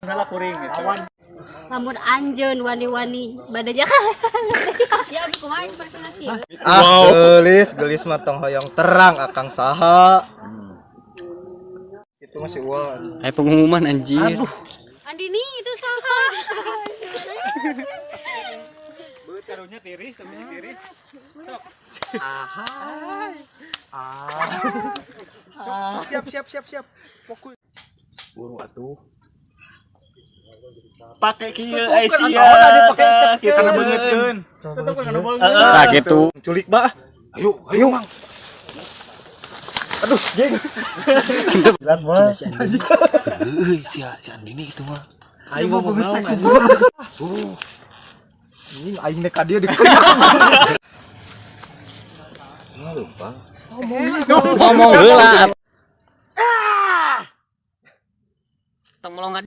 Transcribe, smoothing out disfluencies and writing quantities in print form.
Ngalah kuring gitu. Lamun anjeun wani-wani badanya ya abi kumaha impersonasi. Gelis mah tong hoyong terang akang saha. Itu masih uang. Ayo pengumuman anjir. Aduh. Andini itu saha. Beut karunya tiris, tapi tiris. Sok. Siap. Fokus. Buru atuh. Pakai kieu Aisyah. Kita beungeutkeun. Tetep kana beungeut. Nah gitu. Culik bah. Ayo, Mang. Aduh, geng. Lihat mah. Si Andini itu mah. Aing ngomong naon. Ini aing nek ka dieu di. Lupa. Ngomong heula. Tong melongan.